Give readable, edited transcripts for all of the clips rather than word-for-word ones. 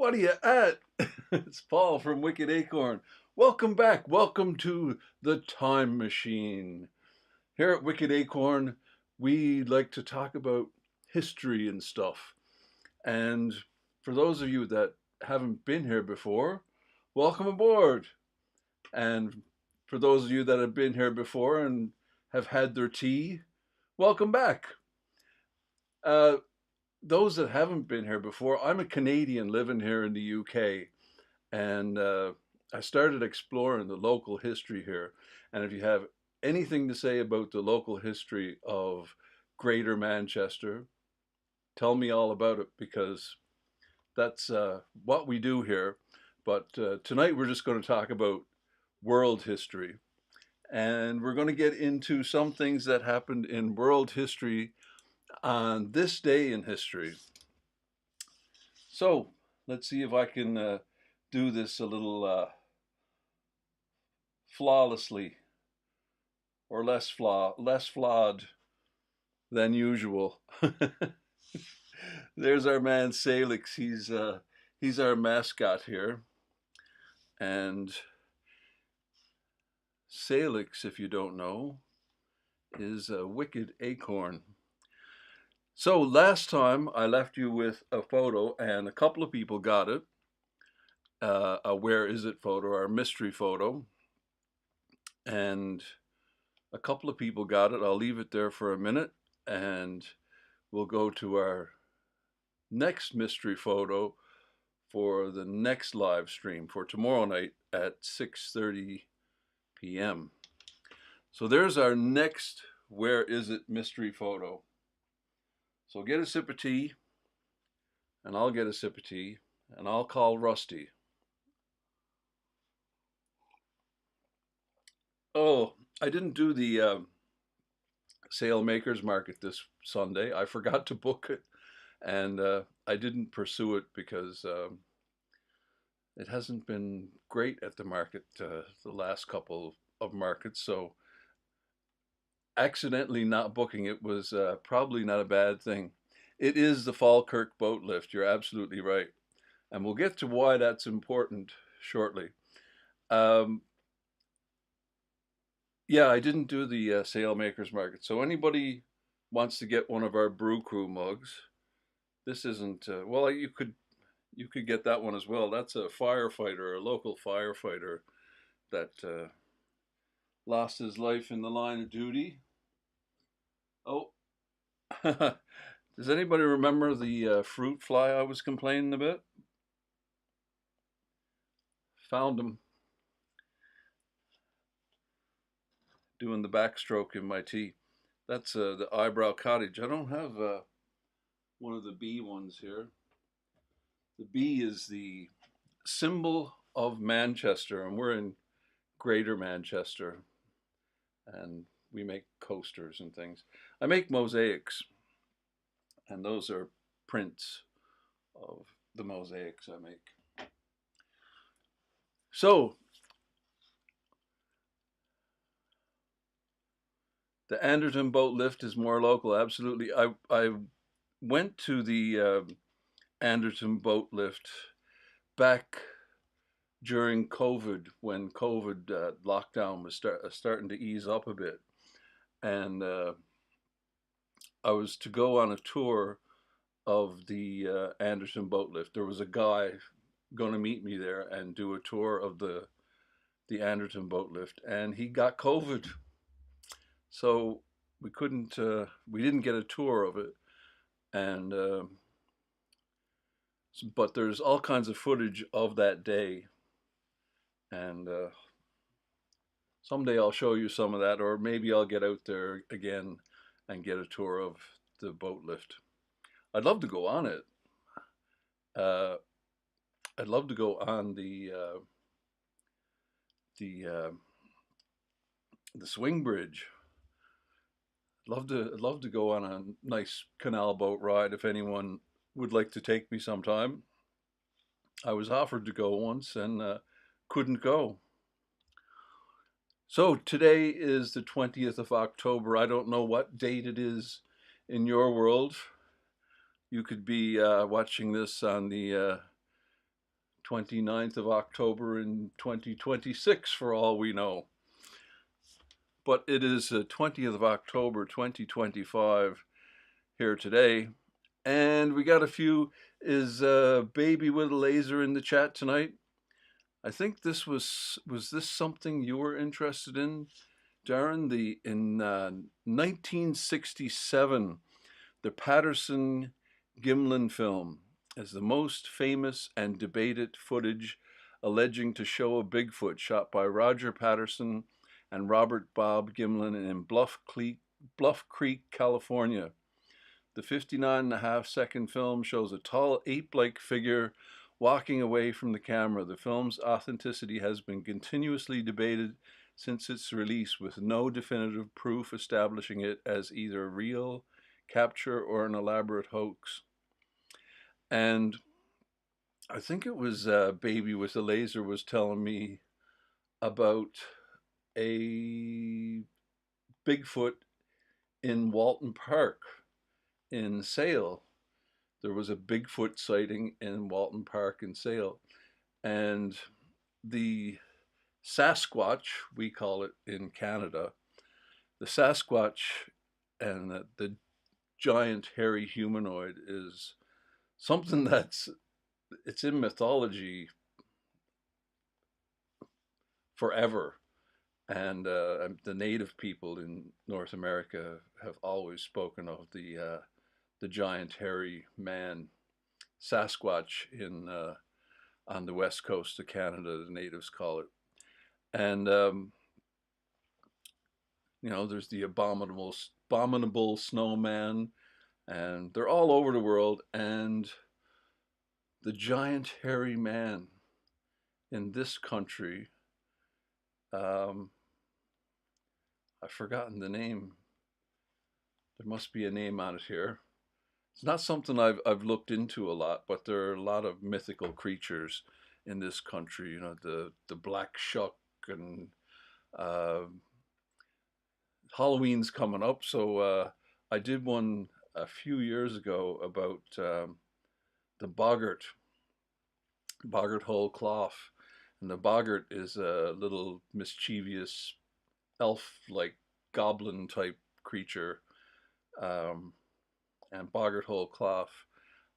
What are you at? It's Paul from Wicked Acorn. Welcome back. Welcome to the Time Machine. Here at Wicked Acorn, we like to talk about history and stuff. And for those of you that haven't been here before, welcome aboard. And for those of you that have been here before and have had their tea, welcome back. Uh, those that haven't been here before, I'm a Canadian living here in the UK. And I started exploring the local history here. And if you have anything to say about the local history of Greater Manchester, tell me all about it because that's what we do here. But tonight we're just going to talk about world history. And we're going to get into some things that happened in world history on this day in history. So let's see if I can do this a little flawlessly or less flawed than usual. There's our man Salix. He's our mascot here, and Salix, if you don't know, is a wicked acorn. So last time I left you with a photo, and a couple of people got it. A where is it photo, our mystery photo, and a couple of people got it. I'll leave it there for a minute, and we'll go to our next mystery photo for the next live stream for tomorrow night at 6:30 p.m. So there's our next where is it mystery photo. So get a sip of tea, and I'll get a sip of tea, and I'll call Rusty. Oh, I didn't do the sale makers market this Sunday. I forgot to book it, and I didn't pursue it because it hasn't been great at the market the last couple of markets. So accidentally not booking it was probably not a bad thing. It is the Falkirk boat lift. You're absolutely right, and we'll get to why that's important shortly. Um, yeah, I didn't do the sale makers market. So anybody wants to get one of our Brew Crew mugs, this isn't well. You could get that one as well. That's a firefighter, a local firefighter that lost his life in the line of duty. Oh, does anybody remember the fruit fly I was complaining about? Found him doing the backstroke in my tea. That's the eyebrow cottage. I don't have one of the bee ones here. The bee is the symbol of Manchester, and we're in Greater Manchester, and we make coasters and things. I make mosaics, and those are prints of the mosaics I make. So the Anderton boat lift is more local. Absolutely. I went to the Anderton boat lift back during COVID when COVID lockdown was starting to ease up a bit. And I was to go on a tour of the Anderton boat lift. There was a guy going to meet me there and do a tour of the Anderton boat lift, and he got COVID, so we didn't get a tour of it, and but there's all kinds of footage of that day, and someday I'll show you some of that, or maybe I'll get out there again and get a tour of the boat lift. I'd love to go on it. Uh, I'd love to go on the the swing bridge. I'd love to go on a nice canal boat ride if anyone would like to take me sometime. I was offered to go once and couldn't go. So today is the 20th of October. I don't know what date it is in your world. You could be watching this on the 29th of October in 2026 for all we know. But it is the 20th of October 2025 here today. And we got a few. Is Baby with a Laser in the chat tonight? I think this was this something you were interested in, Darren? In 1967, the Patterson Gimlin film is the most famous and debated footage alleging to show a Bigfoot shot by Roger Patterson and Robert Bob Gimlin in Bluff Creek, California. The 59.5-second film shows a tall ape-like figure walking away from the camera. The film's authenticity has been continuously debated since its release, with no definitive proof establishing it as either a real capture or an elaborate hoax. And I think it was Baby with a Laser was telling me about a Bigfoot in Walton Park in Sale. There was a Bigfoot sighting in Walton Park in Sale. And the Sasquatch, we call it in Canada, the Sasquatch and the giant hairy humanoid is something it's in mythology forever. And the native people in North America have always spoken of the giant hairy man, Sasquatch, on the west coast of Canada. The natives call it, and there's the abominable snowman, and they're all over the world. And the giant hairy man in this country, I've forgotten the name. There must be a name on it here. It's not something I've looked into a lot, but there are a lot of mythical creatures in this country. The black shuck, and Halloween's coming up, so I did one a few years ago about the boggart hole cloth, and the boggart is a little mischievous elf-like goblin type creature. And Boggart Hole Clough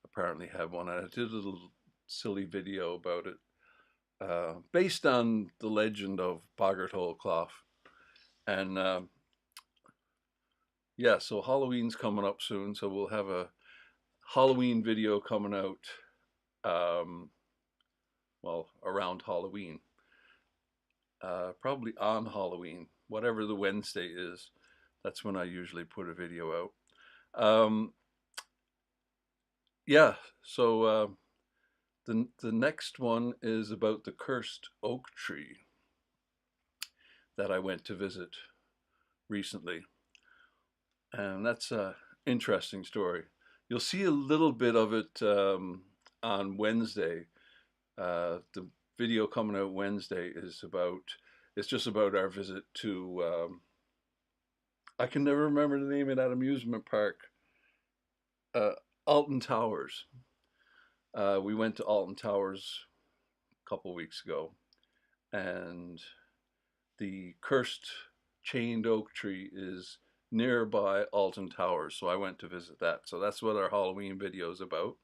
apparently had one. And I did a little silly video about it, based on the legend of Boggart Hole Clough. And yeah, so Halloween's coming up soon, so we'll have a Halloween video coming out, around Halloween. Probably on Halloween, whatever the Wednesday is. That's when I usually put a video out. Yeah, so the next one is about the cursed oak tree that I went to visit recently. And that's an interesting story. You'll see a little bit of it on Wednesday. The video coming out Wednesday it's just about our visit to, I can never remember the name of that amusement park, Alton Towers. We went to Alton Towers a couple weeks ago, and the cursed chained oak tree is nearby Alton Towers, so I went to visit that. So that's what our Halloween video is about.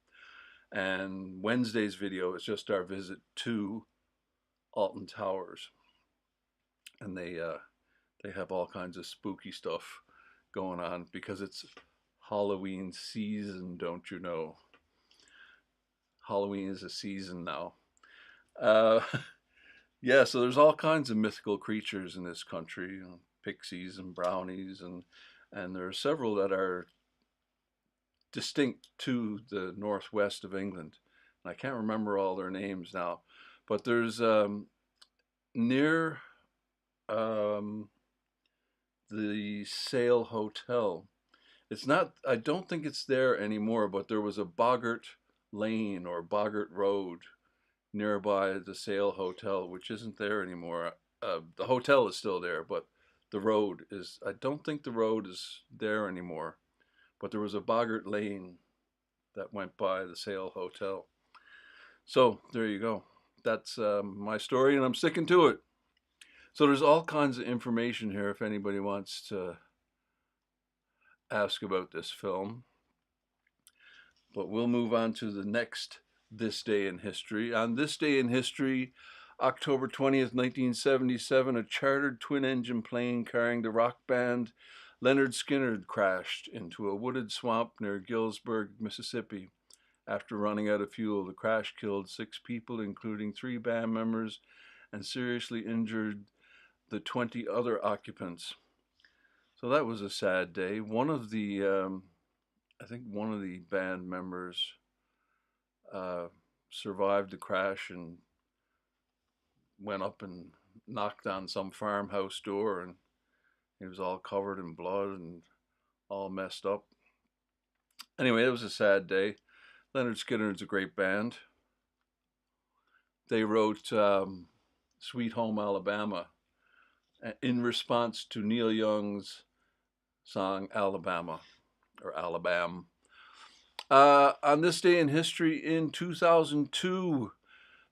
And Wednesday's video is just our visit to Alton Towers, and they have all kinds of spooky stuff going on because it's Halloween season, don't you know? Halloween is a season now. Yeah, so there's all kinds of mythical creatures in this country, pixies and brownies, and there are several that are distinct to the northwest of England. And I can't remember all their names now, but there's near the Sale Hotel. It's not, I don't think it's there anymore, but there was a Boggart Lane or Boggart Road nearby the Sale Hotel, which isn't there anymore. The hotel is still there, but the road is, I don't think the road is there anymore. But there was a Boggart Lane that went by the Sale Hotel. So there you go. that's my story, and I'm sticking to it. So there's all kinds of information here if anybody wants to ask about this film. But we'll move on to the next This Day in History. On this day in history, October 20th, 1977, a chartered twin-engine plane carrying the rock band Leonard Skinner crashed into a wooded swamp near Gillsburg, Mississippi. After running out of fuel, the crash killed 6 people, including 3 band members, and seriously injured the 20 other occupants. So that was a sad day. I think one of the band members uh, survived the crash and went up and knocked on some farmhouse door, and he was all covered in blood and all messed up. Anyway, it was a sad day. Leonard Skinner is a great band. They wrote Sweet Home Alabama in response to Neil Young's song Alabama, or Alabama. On this day in history, in 2002,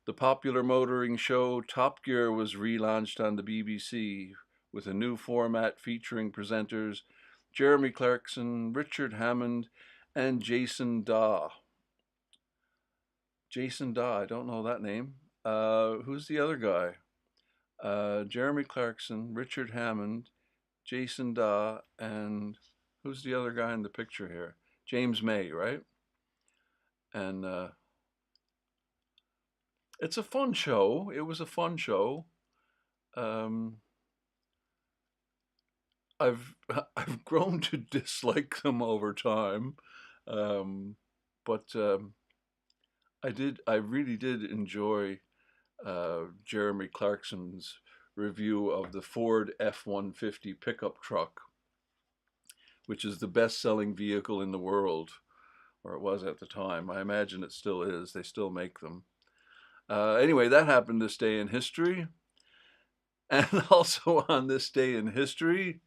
the popular motoring show Top Gear was relaunched on the BBC with a new format featuring presenters Jeremy Clarkson, Richard Hammond, and Jason Daw. Jason Daw, I don't know that name. Who's the other guy? Jeremy Clarkson, Richard Hammond, Jason Daw, and who's the other guy in the picture here? James May, right? And it's a fun show. It was a fun show. Um, I've I've grown to dislike them over time, um, but I really did enjoy Jeremy Clarkson's review of the Ford F-150 pickup truck, which is the best-selling vehicle in the world, or it was at the time. I imagine it still is. They still make them. Anyway, that happened this day in history. And also on this day in history,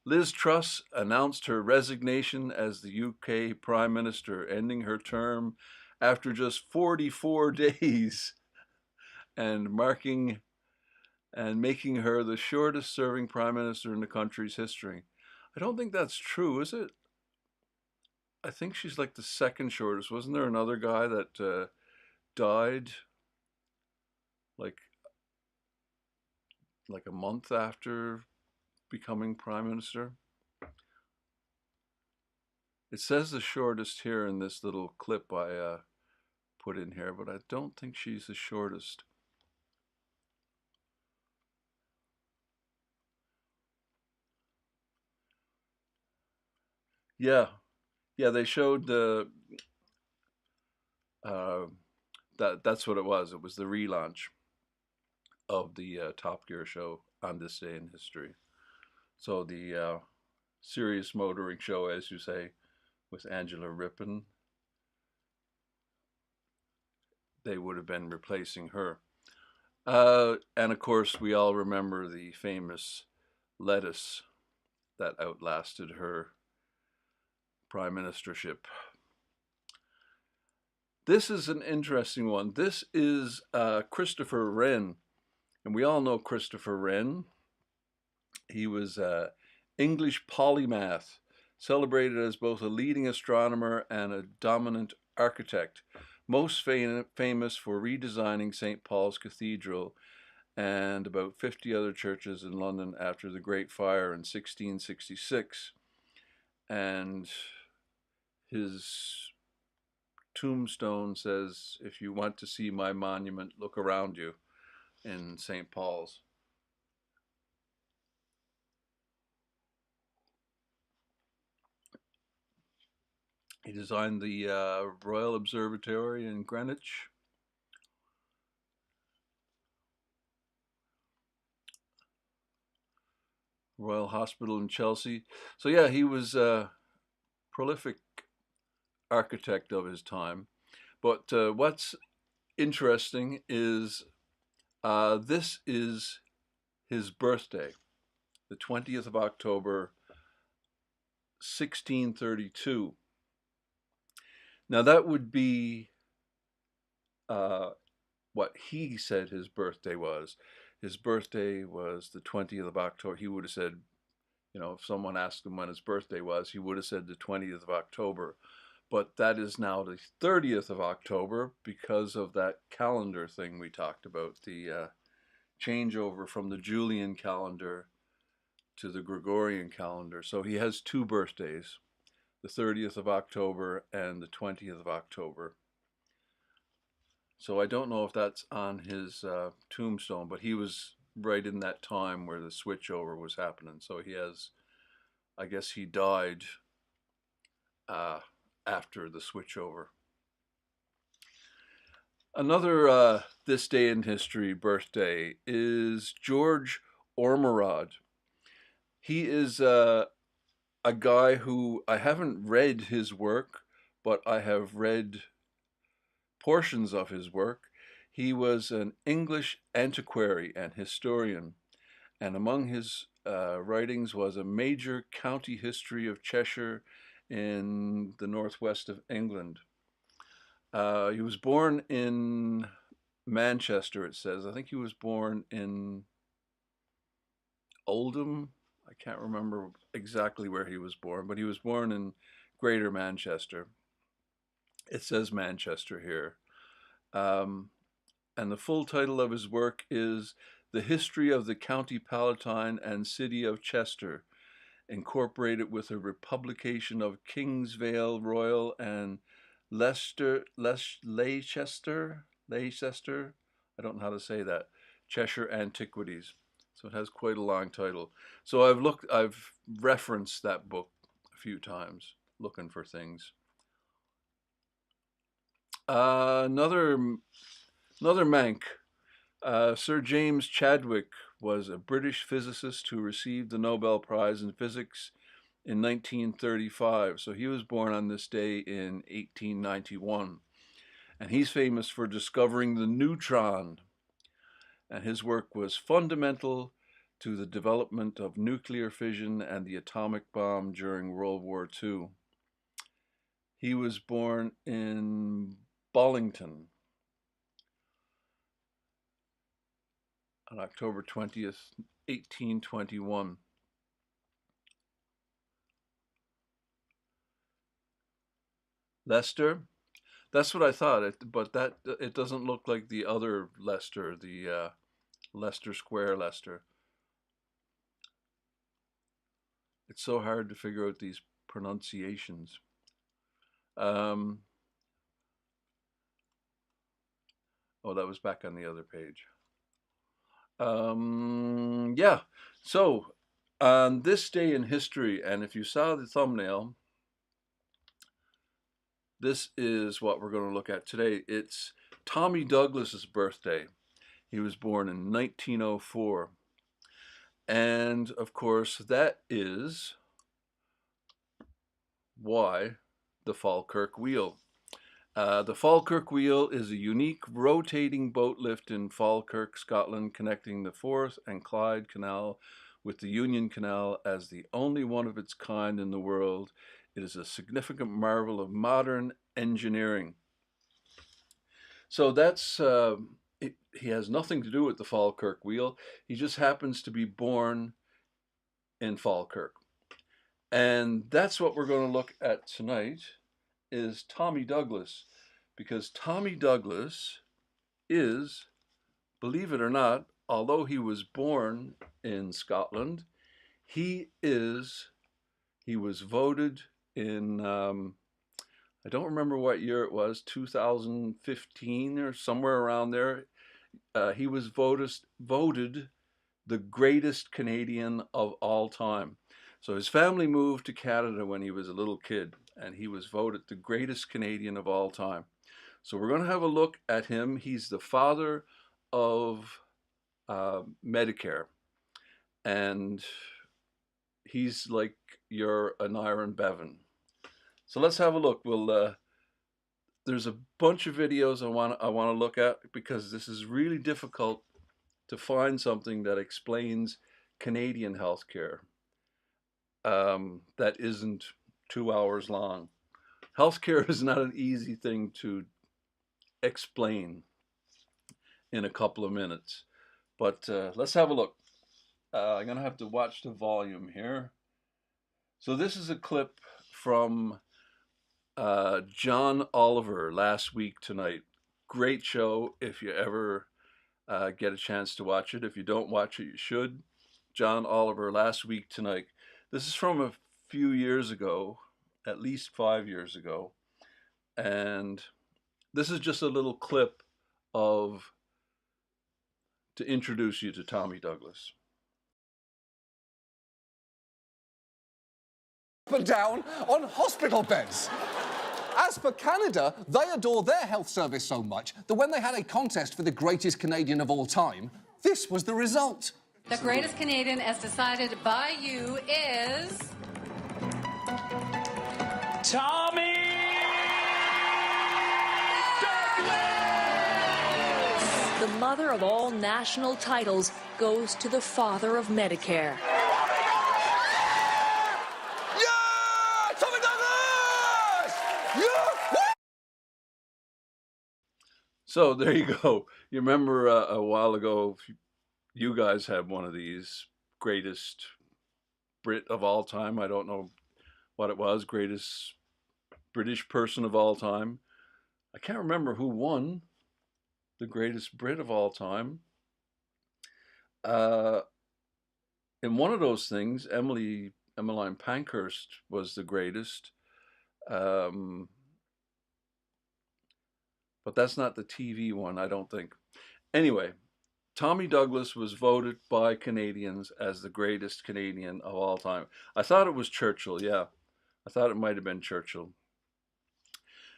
Liz Truss announced her resignation as the UK Prime Minister, ending her term after just 44 days and making her the shortest serving Prime Minister in the country's history. I don't think that's true, is it? I think she's like the second shortest. Wasn't there another guy that died like a month after becoming Prime Minister? It says the shortest here in this little clip I put in here, but I don't think she's the shortest. Yeah, yeah, they showed the uh, that's what it was. It was the relaunch of the Top Gear show on this day in history. So the serious motoring show, as you say, with Angela Rippon, they would have been replacing her. And of course, we all remember the famous lettuce that outlasted her prime ministership. This is an interesting one. This is Christopher Wren, and we all know Christopher Wren. He was an English polymath, celebrated as both a leading astronomer and a dominant architect, most famous for redesigning St. Paul's Cathedral and about 50 other churches in London after the Great Fire in 1666. And his tombstone says, "If you want to see my monument, look around you," in St. Paul's. He designed the Royal Observatory in Greenwich. Royal Hospital in Chelsea. So yeah, he was a prolific architect of his time. But what's interesting is this is his birthday, the 20th of October, 1632. Now that would be what he said his birthday was. His birthday was the 20th of October. He would have said, if someone asked him when his birthday was, he would have said the 20th of October. But that is now the 30th of October because of that calendar thing we talked about, the changeover from the Julian calendar to the Gregorian calendar. So he has two birthdays, the 30th of October and the 20th of October. So I don't know if that's on his tombstone, but he was right in that time where the switchover was happening. So he has, I guess he died after the switchover. Another this day in history birthday is George Ormerod. He is a guy who I haven't read his work, but I have read portions of his work. He was an English antiquary and historian, and among his writings was a major county history of Cheshire in the northwest of England. He was born in Manchester, it says. I think he was born in Oldham. I can't remember exactly where he was born, but he was born in Greater Manchester. It says Manchester here. And the full title of his work is The History of the County Palatine and City of Chester, incorporated with a republication of Kingsvale Royal and Leicester, I don't know how to say that, Cheshire Antiquities. So it has quite a long title. So I've referenced that book a few times, looking for things. Another Manc. Sir James Chadwick was a British physicist who received the Nobel Prize in Physics in 1935. So he was born on this day in 1891. And he's famous for discovering the neutron. And his work was fundamental to the development of nuclear fission and the atomic bomb during World War II. He was born in Bollington on October 20th, 1821. Leicester, that's what I thought, but it doesn't look like the other Leicester, the Leicester Square Leicester. It's so hard to figure out these pronunciations. Oh, that was back on the other page. Yeah, so on this day in history, and if you saw the thumbnail, this is what we're going to look at today. It's Tommy Douglas's birthday. He was born in 1904. And of course, that is why the Falkirk Wheel. The Falkirk Wheel is a unique rotating boat lift in Falkirk, Scotland, connecting the Forth and Clyde Canal with the Union Canal as the only one of its kind in the world. It is a significant marvel of modern engineering. So that's, he has nothing to do with the Falkirk Wheel. He just happens to be born in Falkirk. And that's what we're going to look at tonight, is Tommy Douglas, because Tommy Douglas is, believe it or not, although he was born in Scotland, he was voted in, I don't remember what year it was, 2015 or somewhere around there. He was voted the greatest Canadian of all time. So his family moved to Canada when he was a little kid, and he was voted the greatest Canadian of all time. So we're going to have a look at him. He's the father of Medicare, and he's like your Aneurin Bevan. So let's have a look. There's a bunch of videos I want to look at, because this is really difficult to find something that explains Canadian healthcare that isn't 2 hours long. Healthcare is not an easy thing to explain. in a couple of minutes. But let's have a look. I'm going to have to watch the volume here. So this is a clip from John Oliver, Last Week Tonight. Great show if you ever get a chance to watch it. If you don't watch it, you should. John Oliver, Last Week Tonight. This is from a few years ago, at least 5 years ago. And this is just a little clip to introduce you to Tommy Douglas. Up and down on hospital beds. As for Canada, they adore their health service so much that when they had a contest for the greatest Canadian of all time, this was the result. The greatest Canadian, as decided by you, is... Tommy Douglas! The mother of all national titles goes to the father of Medicare. So there you go. You remember a while ago, you guys had one of these, greatest Brit of all time. I don't know what it was, greatest British person of all time. I can't remember who won the greatest Brit of all time. In one of those things, Emmeline Pankhurst was the greatest. But that's not the TV one, I don't think. Anyway, Tommy Douglas was voted by Canadians as the greatest Canadian of all time. I thought it was Churchill, yeah. I thought it might have been Churchill.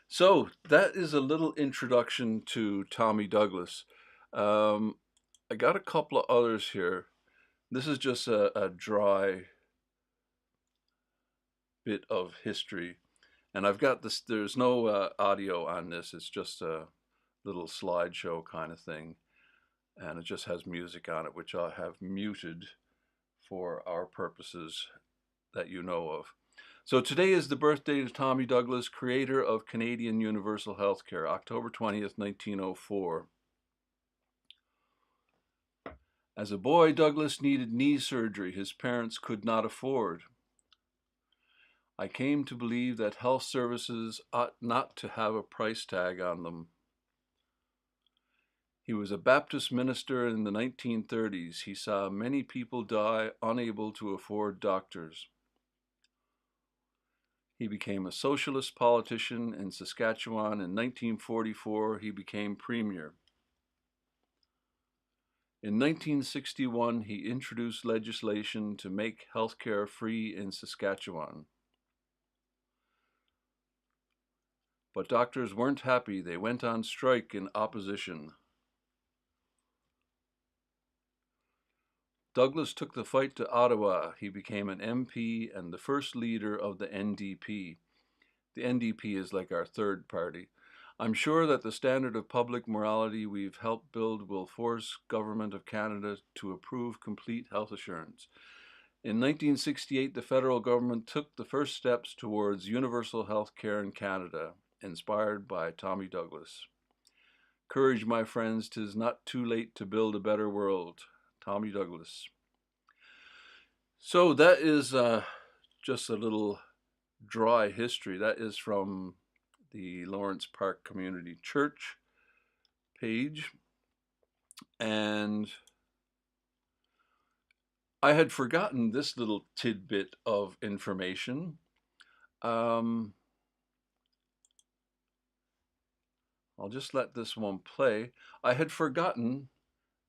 So that is a little introduction to Tommy Douglas. I got a couple of others here. This is just a dry bit of history. And I've got this, there's no audio on this, it's just a little slideshow kind of thing. And it just has music on it, which I have muted for our purposes that you know of. So today is the birthday of Tommy Douglas, creator of Canadian Universal Healthcare, October 20th, 1904. As a boy, Douglas needed knee surgery his parents could not afford. I came to believe that health services ought not to have a price tag on them. He was a Baptist minister in the 1930s. He saw many people die unable to afford doctors. He became a socialist politician in Saskatchewan. In 1944, he became premier. In 1961, he introduced legislation to make healthcare free in Saskatchewan. But doctors weren't happy. They went on strike in opposition. Douglas took the fight to Ottawa. He became an MP and the first leader of the NDP. The NDP is like our third party. I'm sure that the standard of public morality we've helped build will force Government of Canada to approve complete health assurance. In 1968, the federal government took the first steps towards universal health care in Canada, inspired by Tommy Douglas. Courage, my friends, 'tis not too late to build a better world. Tommy Douglas. So that is just a little dry history. That is from the Lawrence Park Community Church page. And I had forgotten this little tidbit of information. I'll just let this one play. I had forgotten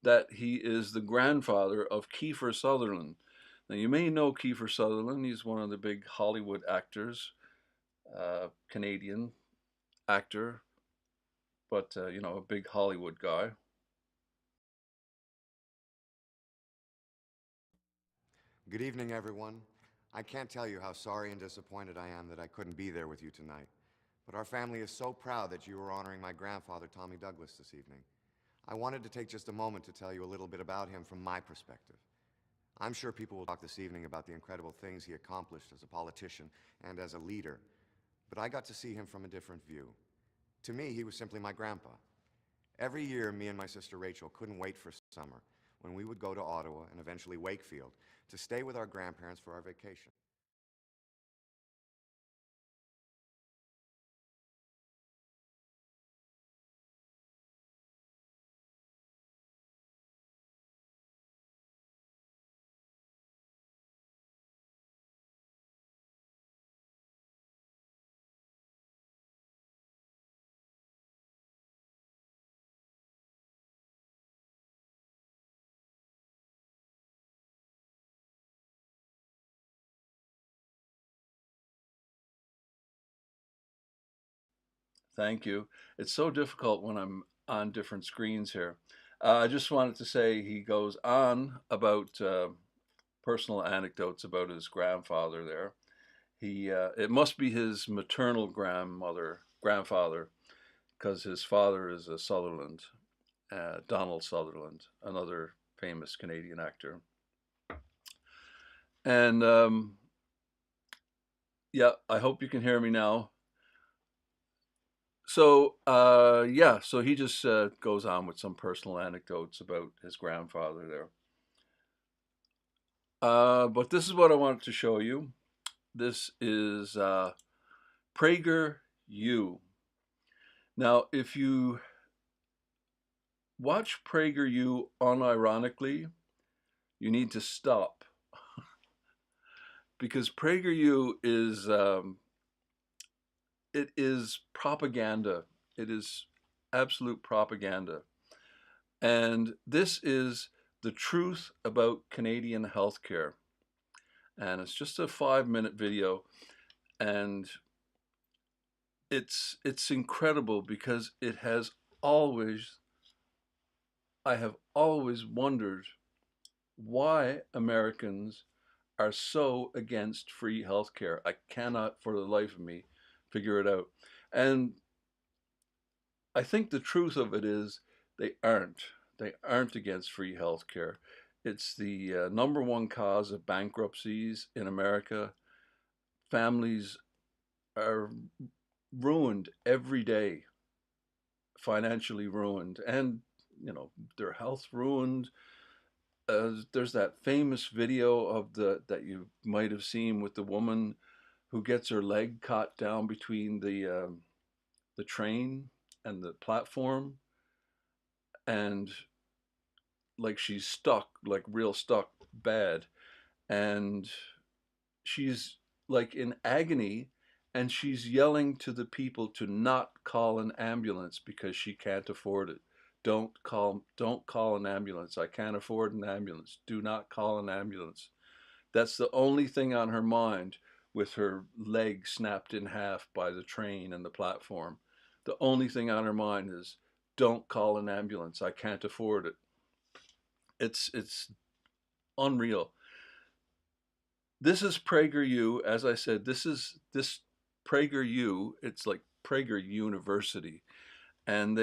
that he is the grandfather of Kiefer Sutherland. Now, you may know Kiefer Sutherland. He's one of the big Hollywood actors, Canadian actor, but, you know, a big Hollywood guy. Good evening, everyone. I can't tell you how sorry and disappointed I am that I couldn't be there with you tonight. But our family is so proud that you are honoring my grandfather, Tommy Douglas, this evening. I wanted to take just a moment to tell you a little bit about him from my perspective. I'm sure people will talk this evening about the incredible things he accomplished as a politician and as a leader, but I got to see him from a different view. To me, he was simply my grandpa. Every year, me and my sister Rachel couldn't wait for summer, when we would go to Ottawa and eventually Wakefield to stay with our grandparents for our vacation. Thank you. It's so difficult when I'm on different screens here. I just wanted to say he goes on about personal anecdotes about his grandfather there. It must be his maternal grandfather, because his father is a Sutherland, Donald Sutherland, another famous Canadian actor. And yeah, I hope you can hear me now. So yeah, so he just goes on with some personal anecdotes about his grandfather there. But this is what I wanted to show you. This is PragerU. Now, if you watch PragerU unironically, you need to stop because PragerU is it is propaganda. It is absolute propaganda, and this is the truth about Canadian healthcare. And it's just a 5-minute video, and it's incredible because it has always I have always wondered why Americans are so against free healthcare. I cannot for the life of me figure it out. And I think the truth of it is they aren't. They aren't against free healthcare. It's the number one cause of bankruptcies in America. Families are ruined every day, financially ruined, and their health ruined. There's that famous video of that you might have seen with the woman who gets her leg caught down between the train and the platform, and like she's stuck, like real stuck, bad, and she's like in agony, and she's yelling to the people to not call an ambulance because she can't afford it. Don't call an ambulance. I can't afford an ambulance. Do not call an ambulance. That's the only thing on her mind, with her leg snapped in half by the train and the platform. The only thing on her mind is don't call an ambulance. I can't afford it. It's unreal. This is PragerU. As I said, this PragerU. It's like Prager University, and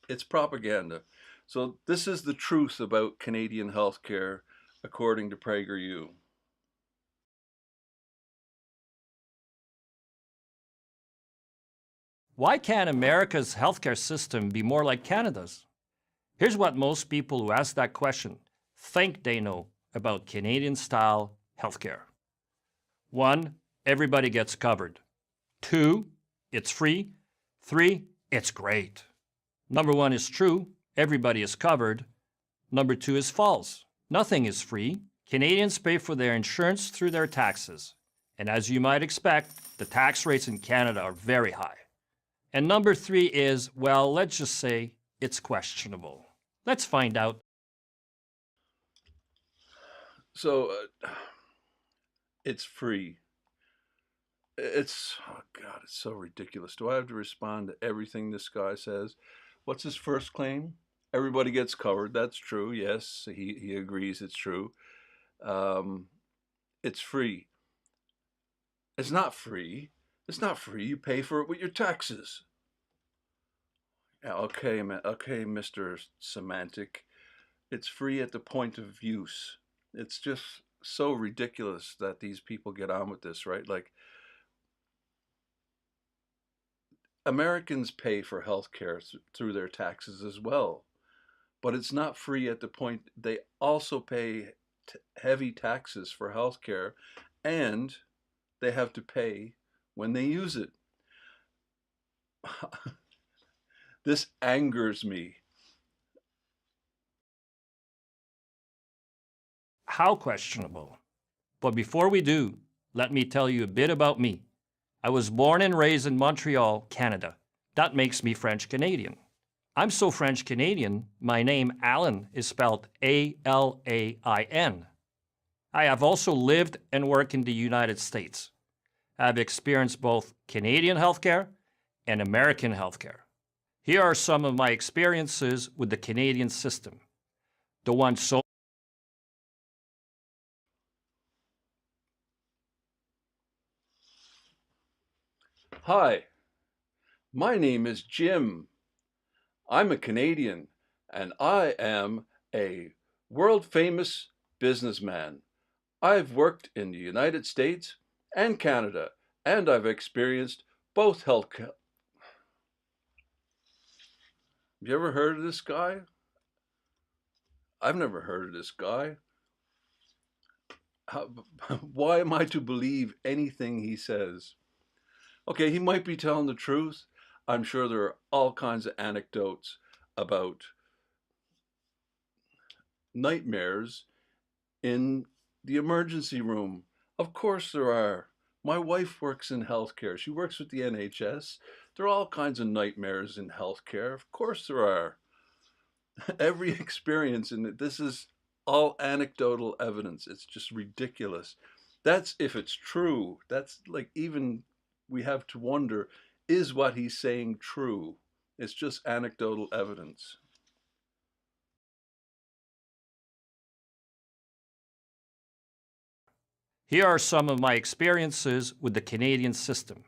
it's propaganda. So this is the truth about Canadian healthcare, according to PragerU. Why can't America's healthcare system be more like Canada's? Here's what most people who ask that question think they know about Canadian-style healthcare. 1, everybody gets covered. 2, it's free. 3, it's great. Number 1 is true, everybody is covered. Number 2 is false. Nothing is free. Canadians pay for their insurance through their taxes. And as you might expect, the tax rates in Canada are very high. And number 3 is, well, let's just say it's questionable. Let's find out. So it's free. Oh God, it's so ridiculous. Do I have to respond to everything this guy says? What's his first claim? Everybody gets covered. That's true. Yes, he agrees it's true. It's free. It's not free. It's not free. You pay for it with your taxes. Yeah, okay, man. Okay, Mr. Semantic. It's free at the point of use. It's just so ridiculous that these people get on with this, right? Like, Americans pay for health care through their taxes as well, but it's not free at the point they also pay heavy taxes for health care, and they have to pay when they use it. This angers me. How questionable. But before we do, let me tell you a bit about me. I was born and raised in Montreal, Canada. That makes me French Canadian. I'm so French Canadian, my name Alan is spelled A-L-A-I-N. I have also lived and worked in the United States. I've experienced both Canadian healthcare and American healthcare. Here are some of my experiences with the Canadian system. The one so Hi, my name is Jim. I'm a Canadian, and I am a world-famous businessman. I've worked in the United States and Canada, and I've experienced both health. Have you ever heard of this guy? I've never heard of this guy. How, why am I to believe anything he says? Okay, he might be telling the truth. I'm sure there are all kinds of anecdotes about nightmares in the emergency room. Of course there are. My wife works in healthcare. She works with the NHS. There are all kinds of nightmares in healthcare. Of course there are. Every experience in it. This is all anecdotal evidence. It's just ridiculous. That's if it's true. That's like, even we have to wonder, is what he's saying true? It's just anecdotal evidence. Here are some of my experiences with the Canadian system,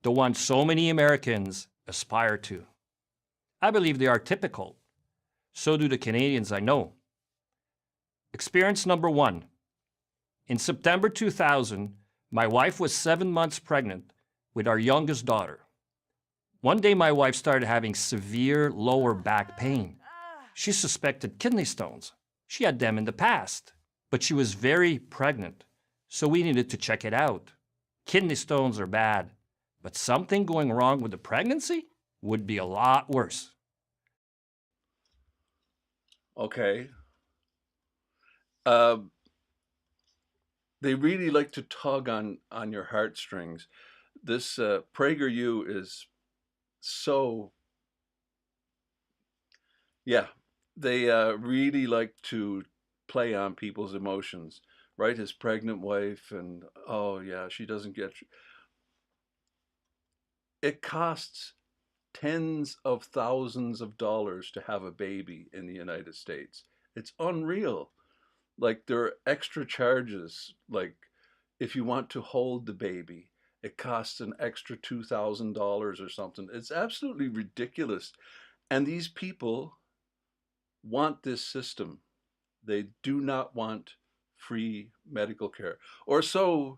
the one so many Americans aspire to. I believe they are typical. So do the Canadians I know. Experience number 1. In September 2000, my wife was 7 months pregnant with our youngest daughter. One day my wife started having severe lower back pain. She suspected kidney stones. She had them in the past, but she was very pregnant, so we needed to check it out. Kidney stones are bad, but something going wrong with the pregnancy would be a lot worse. Okay. They really like to tug on your heartstrings. This PragerU is so, yeah, they really like to play on people's emotions, right? His pregnant wife, and oh yeah, she doesn't get. It costs tens of thousands of dollars to have a baby in the United States. It's unreal. Like, there are extra charges. Like, if you want to hold the baby, it costs an extra $2,000 or something. It's absolutely ridiculous. And these people want this system. They do not want free medical care, or so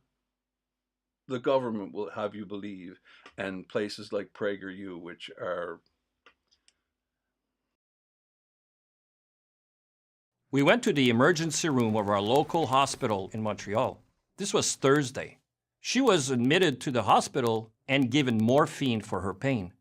the government will have you believe, and places like PragerU, which are. We went to the emergency room of our local hospital in Montreal. This was Thursday. She was admitted to the hospital and given morphine for her pain.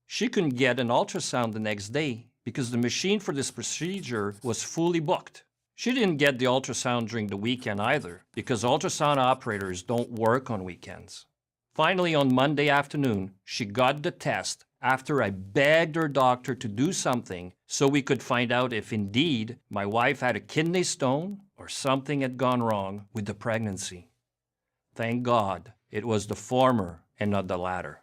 She couldn't get an ultrasound the next day because the machine for this procedure was fully booked. She didn't get the ultrasound during the weekend either because ultrasound operators don't work on weekends. Finally, on Monday afternoon, she got the test after I begged her doctor to do something so we could find out if indeed my wife had a kidney stone or something had gone wrong with the pregnancy. Thank God it was the former and not the latter.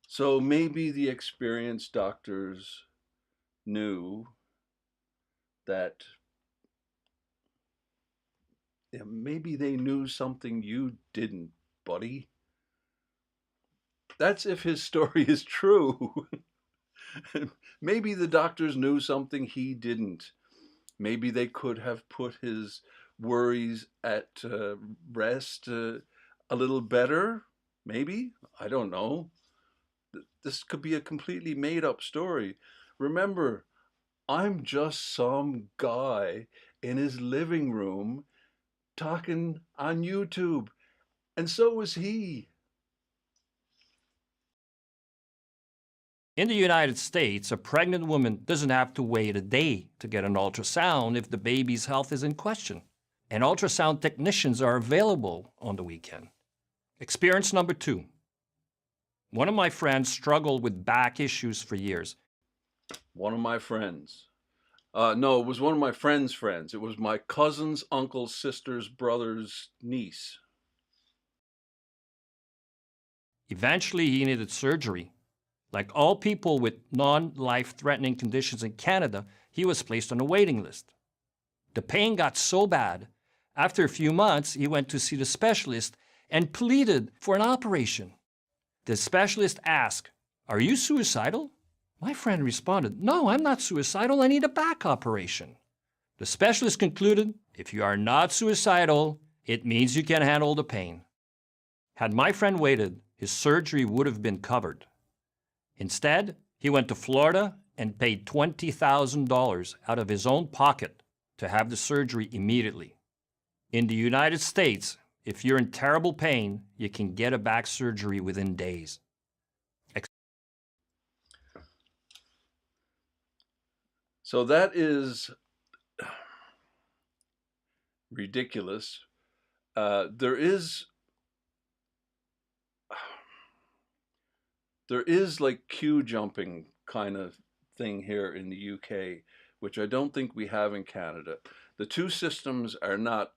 So maybe the experienced doctors knew that, yeah, maybe they knew something you didn't, buddy. That's if his story is true. Maybe the doctors knew something he didn't. Maybe they could have put his worries at rest a little better. Maybe, I don't know. This could be a completely made up story. Remember, I'm just some guy in his living room talking on YouTube, and so is he. In the United States, a pregnant woman doesn't have to wait a day to get an ultrasound if the baby's health is in question. And ultrasound technicians are available on the weekend. Experience number 2. One of my friends struggled with back issues for years. One of my friends. No, it was one of my friend's friends. It was my cousin's uncle's sister's brother's niece. Eventually, he needed surgery. Like all people with non-life-threatening conditions in Canada, he was placed on a waiting list. The pain got so bad, after a few months, he went to see the specialist and pleaded for an operation. The specialist asked, "Are you suicidal?" My friend responded, "No, I'm not suicidal. I need a back operation." The specialist concluded, "If you are not suicidal, it means you can handle the pain." Had my friend waited, his surgery would have been covered. Instead, he went to Florida and paid $20,000 out of his own pocket to have the surgery immediately. In the United States, if you're in terrible pain, you can get a back surgery within days. So that is ridiculous. There is like queue jumping kind of thing here in the UK, which I don't think we have in Canada. The two systems are not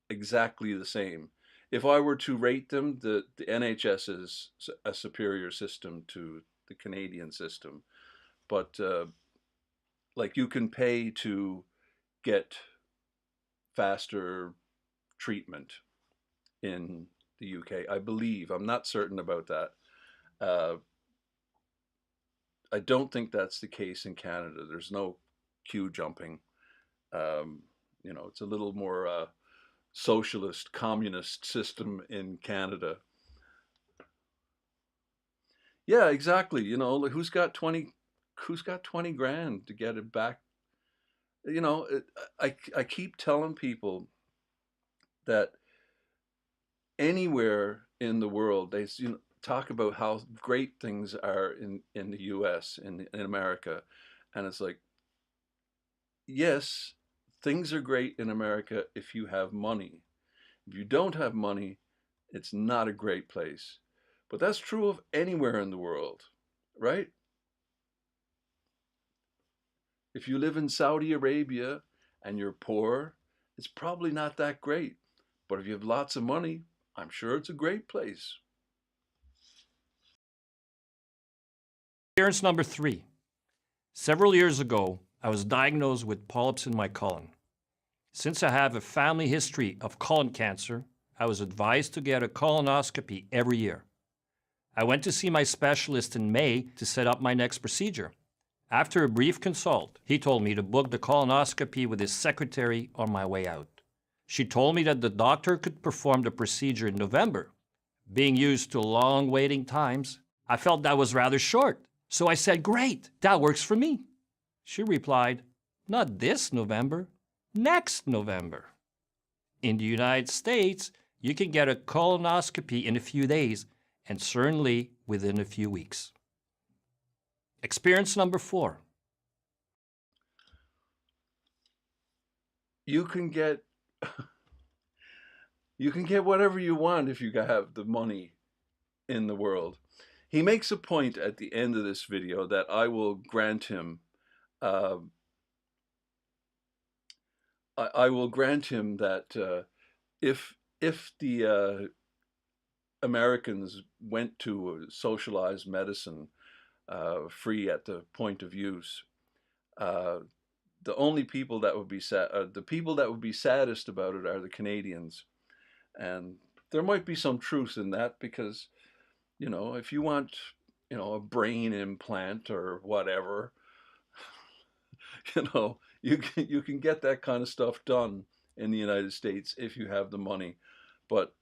exactly the same. If I were to rate them, the NHS is a superior system to the Canadian system. But like you can pay to get faster treatment in the UK, I believe. I'm not certain about that. I don't think that's the case in Canada. There's no queue jumping. It's a little more socialist, communist system in Canada. Yeah, exactly. Like who's got 20 grand to get it back? I keep telling people that anywhere in the world, they talk about how great things are in the US, in America. And it's like, yes, things are great in America if you have money. If you don't have money, it's not a great place. But that's true of anywhere in the world, right? If you live in Saudi Arabia and you're poor, it's probably not that great. But if you have lots of money, I'm sure it's a great place. Experience number 3. Several years ago, I was diagnosed with polyps in my colon. Since I have a family history of colon cancer, I was advised to get a colonoscopy every year. I went to see my specialist in May to set up my next procedure. After a brief consult, he told me to book the colonoscopy with his secretary on my way out. She told me that the doctor could perform the procedure in November. Being used to long waiting times, I felt that was rather short. So I said, "Great, that works for me." She replied, "Not this November, next November." In the United States, you can get a colonoscopy in a few days and certainly within a few weeks. Experience number 4. You can get you can get whatever you want if you have the money in the world. He makes a point at the end of this video that I will grant him. I will grant him that if the Americans went to socialized medicine free at the point of use, the only people that would be the people that would be saddest about it are the Canadians, and there might be some truth in that because, if you want, a brain implant or whatever, you can get that kind of stuff done in the United States if you have the money. But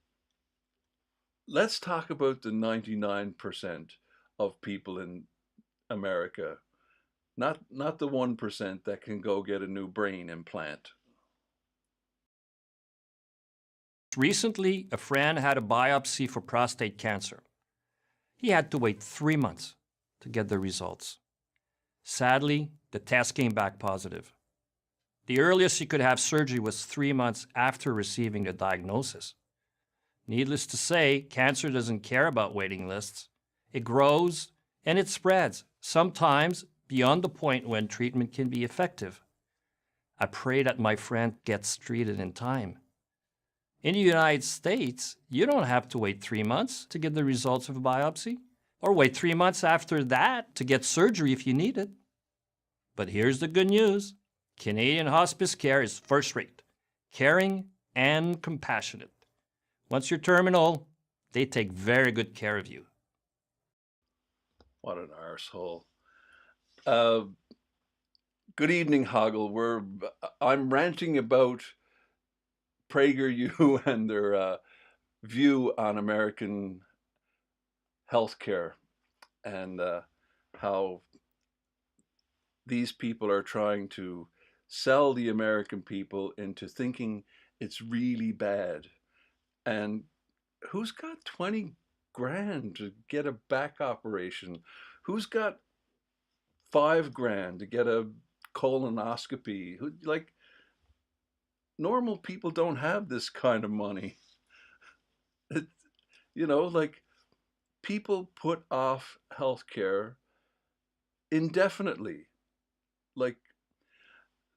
let's talk about the 99% of people in America, not the 1% that can go get a new brain implant. Recently, a friend had a biopsy for prostate cancer. He had to wait 3 months to get the results. Sadly, the test came back positive. The earliest he could have surgery was 3 months after receiving the diagnosis. Needless to say, cancer doesn't care about waiting lists. It grows and it spreads, sometimes beyond the point when treatment can be effective. I pray that my friend gets treated in time. In the United States, you don't have to wait 3 months to get the results of a biopsy, or wait 3 months after that to get surgery if you need it. But here's the good news. Canadian hospice care is first rate, caring and compassionate. Once you're terminal, they take very good care of you. What an arsehole. Uh, Good evening, Hoggle. I'm ranting about PragerU and their view on American healthcare and how these people are trying to sell the American people into thinking it's really bad. And who's got 20 grand to get a back operation? Who's got 5 grand to get a colonoscopy? Like, normal people don't have this kind of money. It, like, people put off healthcare indefinitely. Like,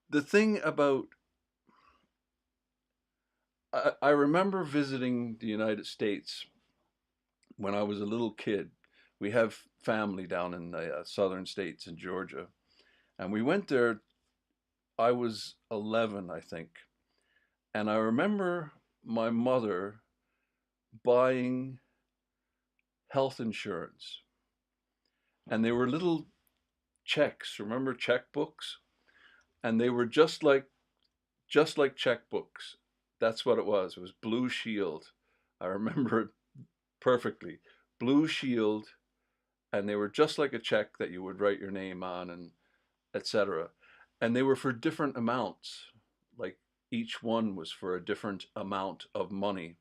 the thing about, I remember visiting the United States when I was a little kid. We have family down in the southern states in Georgia. And we went there, I was 11, I think. And I remember my mother buying health insurance. And they were little checks, remember checkbooks? And they were just like checkbooks. That's what it was. It was Blue Shield. I remember it perfectly. Blue Shield, and they were just like a check that you would write your name on and etc. And they were for different amounts. Like each one was for a different amount of money.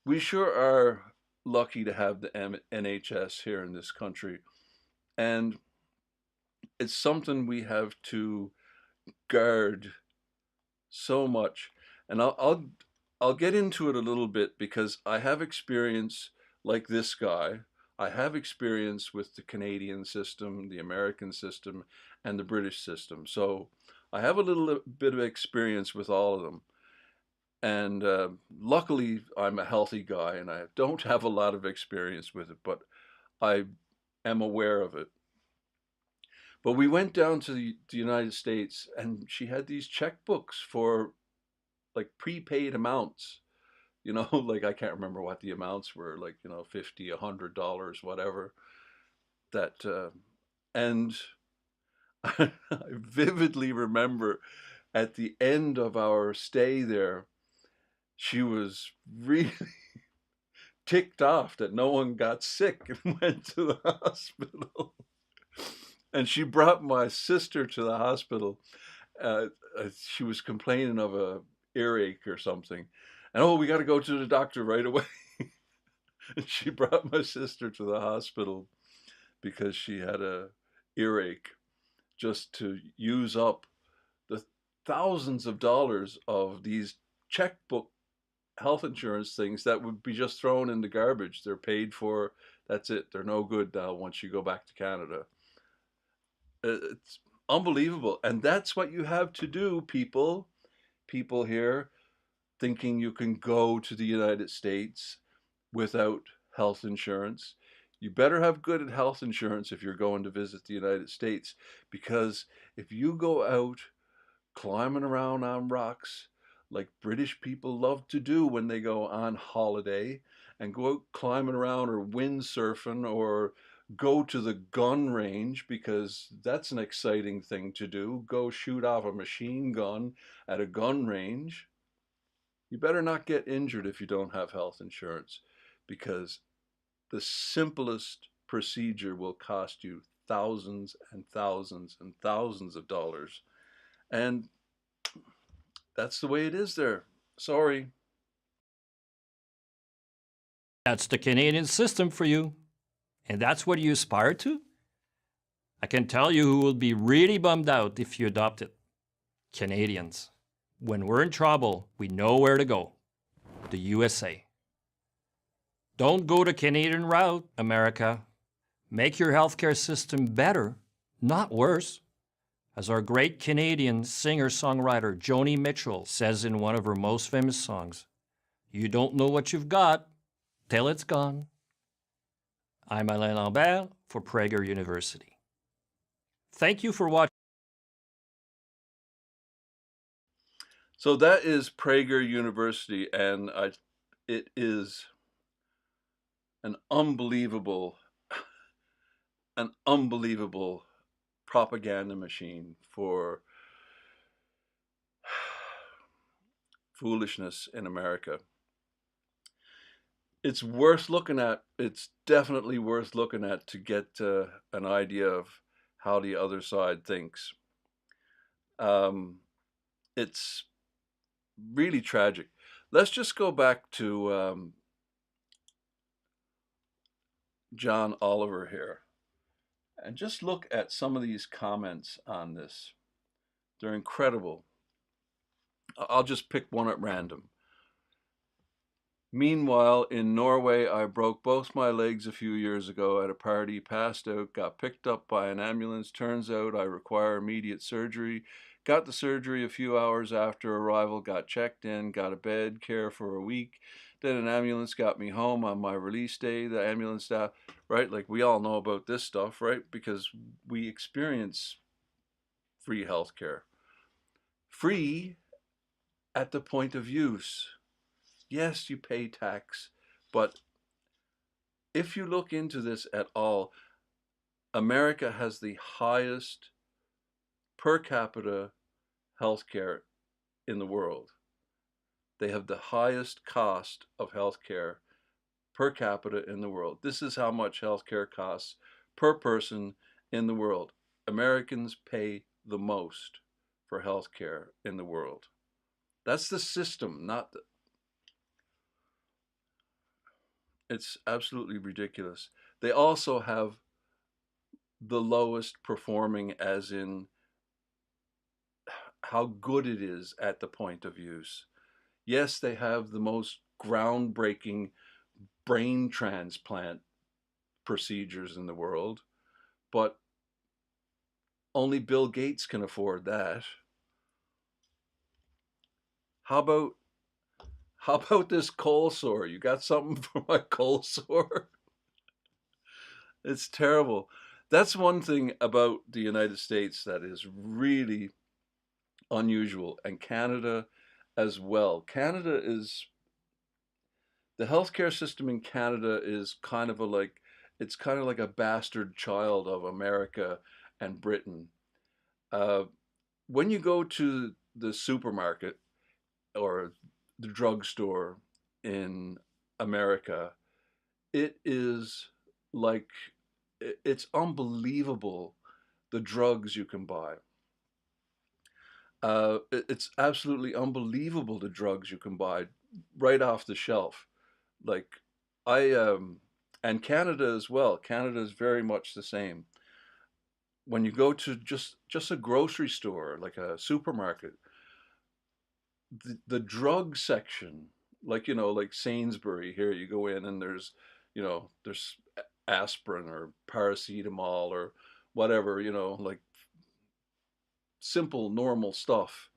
We sure are lucky to have the NHS here in this country. And it's something we have to guard so much. And I'll get into it a little bit because I have experience like this guy. I have experience with the Canadian system, the American system, and the British system. So I have a little bit of experience with all of them. And luckily, I'm a healthy guy and I don't have a lot of experience with it, but I am aware of it. But we went down to the United States and she had these checkbooks for like prepaid amounts, like I can't remember what the amounts were, like, $50, $100, whatever. And I vividly remember at the end of our stay there, she was really ticked off that no one got sick and went to the hospital. And she brought my sister to the hospital. She was complaining of a earache or something. And, oh, we got to go to the doctor right away. And she brought my sister to the hospital because she had a earache, just to use up the thousands of dollars of these checkbook health insurance things that would be just thrown in the garbage. They're paid for. That's it. They're no good now once you go back to Canada. It's unbelievable. And that's what you have to do, people. People here thinking you can go to the United States without health insurance. You better have good health insurance if you're going to visit the United States, because if you go out climbing around on rocks like British people love to do when they go on holiday, and go out climbing around or windsurfing or go to the gun range, because that's an exciting thing to do. Go shoot off a machine gun at a gun range. You better not get injured if you don't have health insurance, because the simplest procedure will cost you thousands and thousands and thousands of dollars. And that's the way it is there. Sorry. That's the Canadian system for you. And that's what you aspire to? I can tell you who will be really bummed out if you adopt it. Canadians. When we're in trouble, we know where to go. The USA. Don't go the Canadian route, America. Make your healthcare system better, not worse. As our great Canadian singer-songwriter Joni Mitchell says in one of her most famous songs, you don't know what you've got till it's gone. I'm Alain Lambert for Prager University. Thank you for watching. So that is Prager University, and it is an unbelievable propaganda machine for foolishness in America. It's worth looking at. It's definitely worth looking at to get an idea of how the other side thinks. It's really tragic. Let's just go back to John Oliver here and just look at some of these comments on this. They're incredible. I'll just pick one at random. Meanwhile, in Norway, I broke both my legs a few years ago at a party, passed out, got picked up by an ambulance. Turns out I require immediate surgery. Got the surgery a few hours after arrival, got checked in, got a bed, care for a week. Then an ambulance got me home on my release day. The ambulance staff, right? Like, we all know about this stuff, right? Because we experience free healthcare. Free at the point of use. Yes, you pay tax, but if you look into this at all, America has the highest per capita healthcare in the world. They have the highest cost of healthcare per capita in the world. This is how much healthcare costs per person in the world. Americans pay the most for healthcare in the world. That's the system, not the... It's absolutely ridiculous. They also have the lowest performing, as in how good it is at the point of use. Yes, they have the most groundbreaking brain transplant procedures in the world, but only Bill Gates can afford that. How about this cold sore? You got something for my cold sore? It's terrible. That's one thing about the United States that is really unusual, and Canada as well. The healthcare system in Canada is kind of it's kind of like a bastard child of America and Britain. When you go to the supermarket or the drugstore in America, it is like, it's unbelievable the drugs you can buy. It's absolutely unbelievable the drugs you can buy right off the shelf. Like, and Canada as well. Canada is very much the same. When you go to just a grocery store, like a supermarket, the drug section, like, like Sainsbury here, you go in and there's aspirin or paracetamol or whatever, like simple, normal stuff.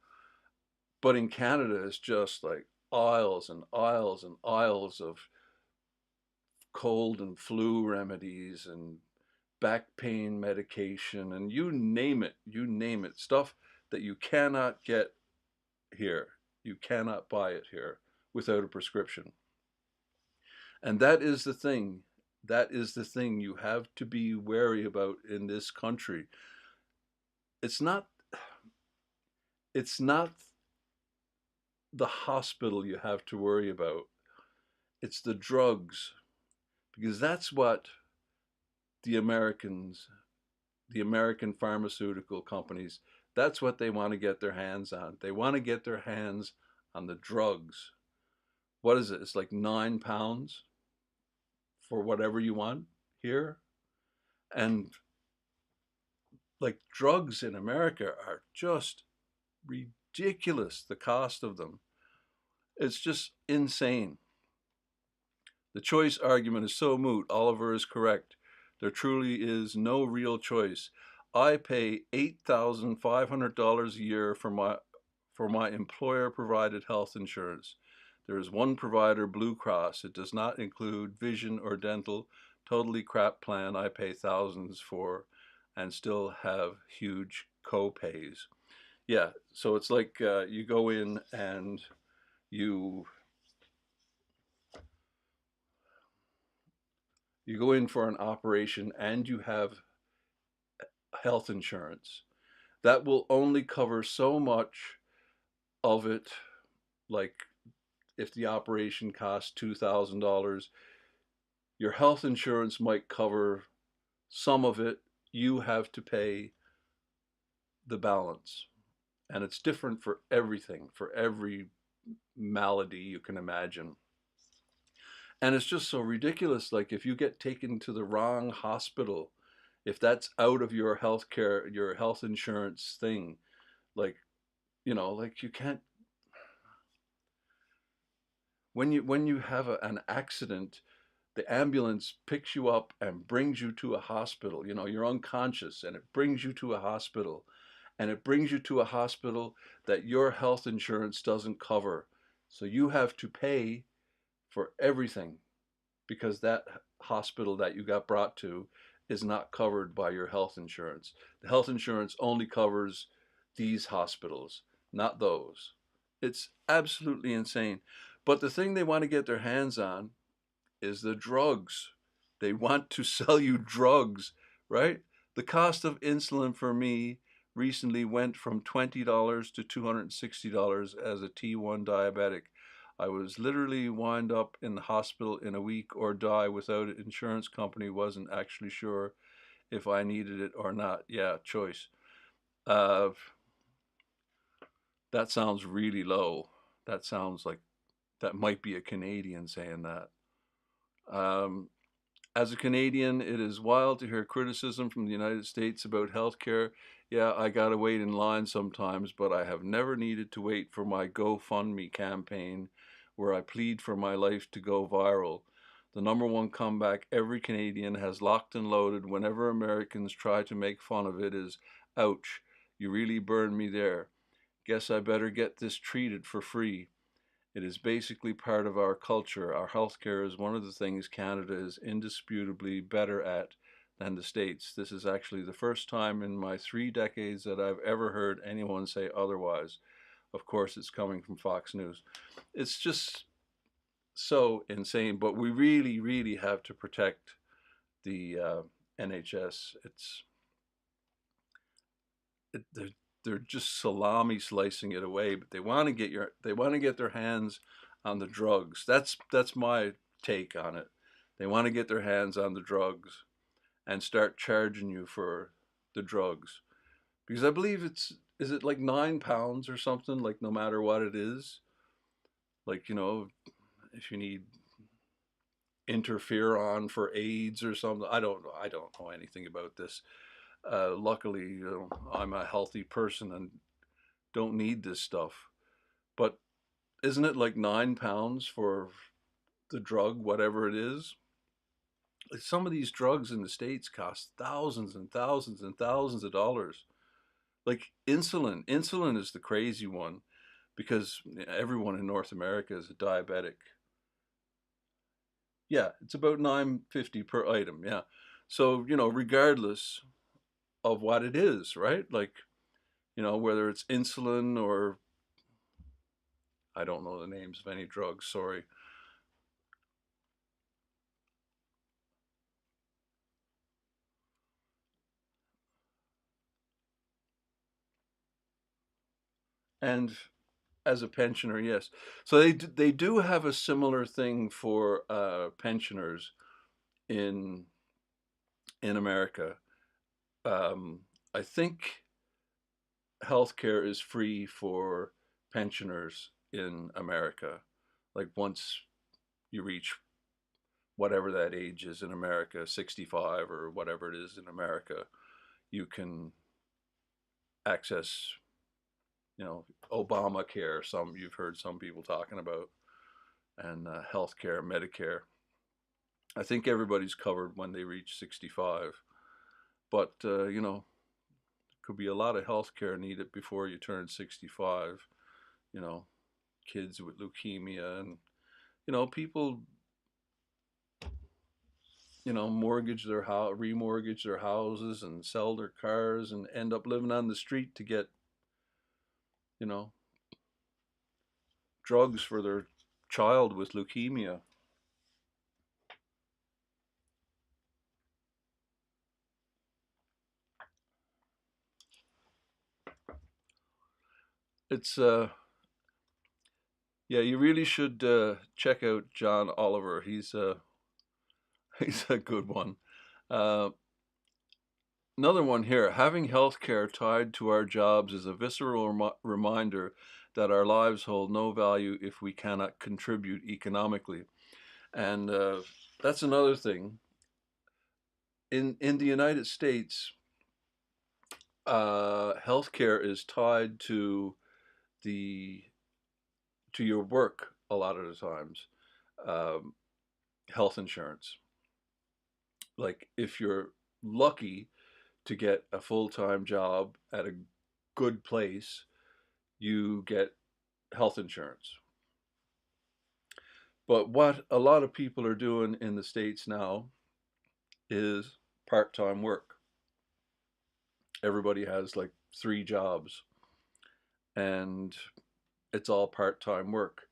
But in Canada, it's just like aisles and aisles and aisles of cold and flu remedies and back pain medication, and you name it, stuff that you cannot get here. You cannot buy it here without a prescription. And that is the thing. That is the thing you have to be wary about in this country. It's not the hospital you have to worry about. It's the drugs, because that's what the Americans, the American pharmaceutical companies, that's what they want to get their hands on. They want to get their hands on the drugs. What is it? It's like £9 for whatever you want here. And like drugs in America are just ridiculous, the cost of them. It's just insane. The choice argument is so moot. Oliver is correct. There truly is no real choice. I pay $8,500 a year for my employer provided health insurance. There is one provider, Blue Cross. It does not include vision or dental. Totally crap plan I pay thousands for and still have huge co-pays. Yeah, so it's like you go in and you you go in for an operation and you have health insurance. That will only cover so much of it. Like if the operation costs $2,000, your health insurance might cover some of it. You have to pay the balance. And it's different for everything, for every malady you can imagine. And it's just so ridiculous. Like if you get taken to the wrong hospital, if that's out of your health care, your health insurance thing, like, like you can't, when you have an accident, the ambulance picks you up and brings you to a hospital. You're unconscious and it brings you to a hospital, and it brings you to a hospital that your health insurance doesn't cover. So you have to pay for everything because that hospital that you got brought to is not covered by your health insurance. The health insurance only covers these hospitals, not those. It's absolutely insane. But the thing they want to get their hands on is the drugs. They want to sell you drugs, right? The cost of insulin for me recently went from $20 to $260 as a T1 diabetic. I was literally wind up in the hospital in a week or die without it. Insurance company wasn't actually sure if I needed it or not. Yeah, choice. Uh, that sounds really low. That sounds like that might be a Canadian saying that. Um, As a Canadian, it is wild to hear criticism from the United States about healthcare. Yeah, I gotta wait in line sometimes, but I have never needed to wait for my GoFundMe campaign where I plead for my life to go viral. The number one comeback every Canadian has locked and loaded whenever Americans try to make fun of it is, ouch, you really burned me there. Guess I better get this treated for free. It is basically part of our culture. Our healthcare is one of the things Canada is indisputably better at than the States. This is actually the first time in my 3 decades that I've ever heard anyone say otherwise. Of course, it's coming from Fox News. It's just so insane, but we really, really have to protect the NHS. They're just salami slicing it away, but they want to get their hands on the drugs. That's my take on it. They want to get their hands on the drugs and start charging you for the drugs, because I believe is it like £9 or something, like no matter what it is, like if you need interferon for AIDS or something. I don't know anything about this. Luckily, I'm a healthy person and don't need this stuff. But isn't it like £9 for the drug, whatever it is? Like some of these drugs in the States cost thousands and thousands and thousands of dollars. Like insulin. Insulin is the crazy one because everyone in North America is a diabetic. Yeah, it's about $9.50 per item. Yeah. So, regardless of what it is, right? Like, whether it's insulin or I don't know the names of any drugs, sorry. And as a pensioner, yes. So they do have a similar thing for pensioners in America. Um, I think healthcare is free for pensioners in America. Like once you reach whatever that age is in America, 65 or whatever it is in America, you can access, Obamacare. Some you've heard some people talking about, and healthcare, Medicare. I think everybody's covered when they reach 65, but could be a lot of healthcare needed before you turn 65. You know, kids with leukemia, and people mortgage their house, remortgage their houses, and sell their cars, and end up living on the street to get you know drugs for their child with leukemia. It's yeah, you really should check out John Oliver. He's he's a good one. Uh, Another one here. Having healthcare tied to our jobs is a visceral reminder that our lives hold no value if we cannot contribute economically. And that's another thing. In the United States, healthcare is tied the to your work a lot of the times. Um, Health insurance. Like if you're lucky to get a full-time job at a good place, you get health insurance. But what a lot of people are doing in the States now is part-time work. Everybody has like 3 jobs, and it's all part-time work.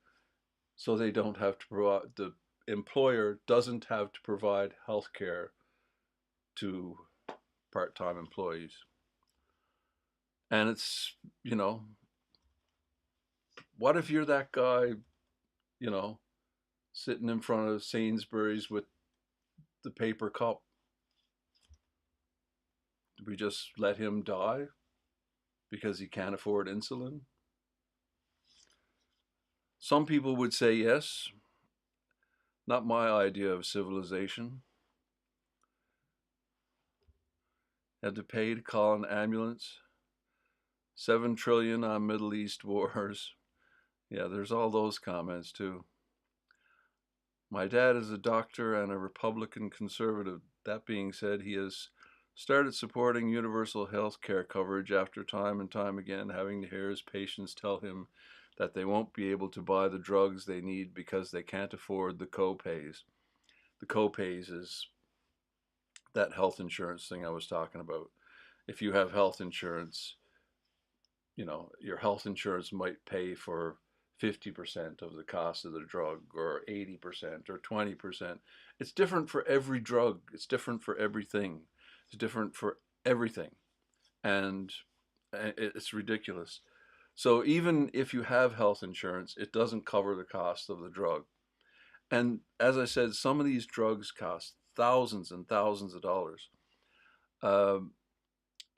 So they don't have to provide, the employer doesn't have to provide health care to part-time employees. And it's, you know, what if you're that guy, you know, sitting in front of Sainsbury's with the paper cup? Do we just let him die because he can't afford insulin? Some people would say yes. Not my idea of civilization. Had to pay to call an ambulance. 7 trillion on Middle East wars. Yeah, there's all those comments too. My dad is a doctor and a Republican conservative. That being said, he has started supporting universal health care coverage after time and time again having to hear his patients tell him that they won't be able to buy the drugs they need because they can't afford the co-pays. The co-pays is that health insurance thing I was talking about. If you have health insurance, your health insurance might pay for 50% of the cost of the drug, or 80%, or 20%. It's different for every drug. It's different for everything. It's different for everything. And it's ridiculous. So even if you have health insurance, it doesn't cover the cost of the drug. And as I said, some of these drugs cost thousands and thousands of dollars.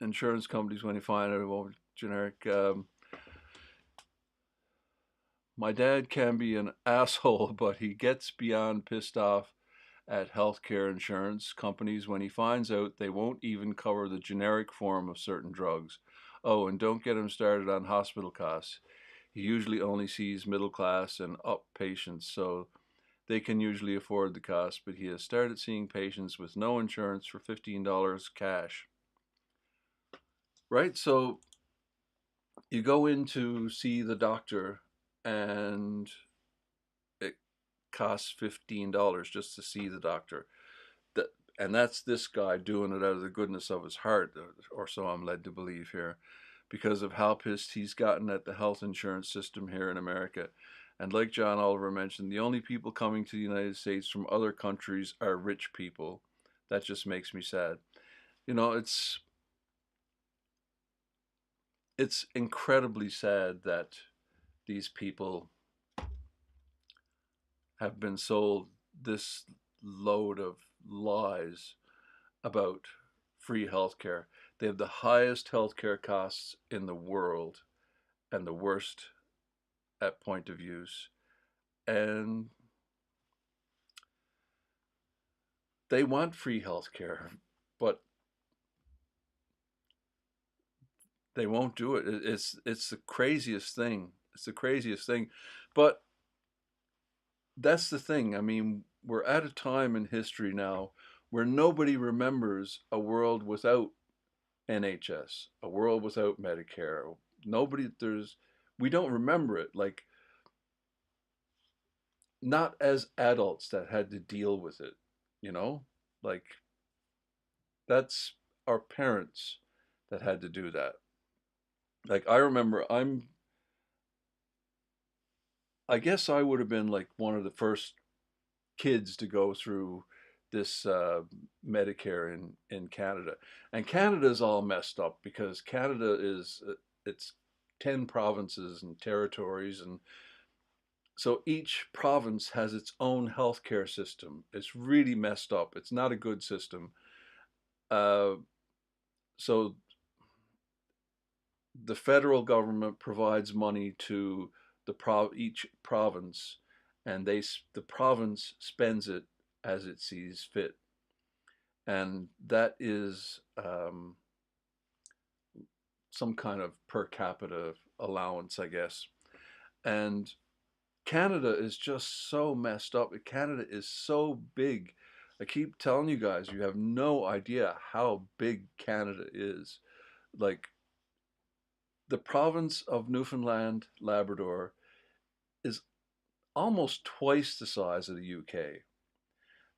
Insurance companies, when you find out about generic, my dad can be an asshole, but he gets beyond pissed off at healthcare insurance companies when he finds out they won't even cover the generic form of certain drugs. Oh, and don't get him started on hospital costs. He usually only sees middle class and up patients, so they can usually afford the cost, but he has started seeing patients with no insurance for $15 cash. Right? So you go in to see the doctor, and it costs $15 just to see the doctor. And that's this guy doing it out of the goodness of his heart, or so I'm led to believe here, because of how pissed he's gotten at the health insurance system here in America. And like John Oliver mentioned, the only people coming to the United States from other countries are rich people. That just makes me sad. It's incredibly sad that these people have been sold this load of lies about free healthcare. They have the highest healthcare costs in the world and the worst at point of use. And they want free healthcare, but they won't do it. It's the craziest thing. It's the craziest thing. But that's the thing. I mean, we're at a time in history now where nobody remembers a world without NHS, a world without Medicare. We don't remember it. Like, not as adults that had to deal with it, you know? Like, that's our parents that had to do that. Like, I remember I guess I would have been like one of the first kids to go through this Medicare in Canada. And Canada's all messed up because Canada is, it's 10 provinces and territories, and so each province has its own healthcare system. It's really messed up. It's not a good system. Uh, so the federal government provides money to each province, and the province spends it as it sees fit, and that is some kind of per capita allowance, I guess. And Canada is just so messed up. Canada is so big. I keep telling you guys, you have no idea how big Canada is. Like, the province of Newfoundland, Labrador is almost twice the size of the UK.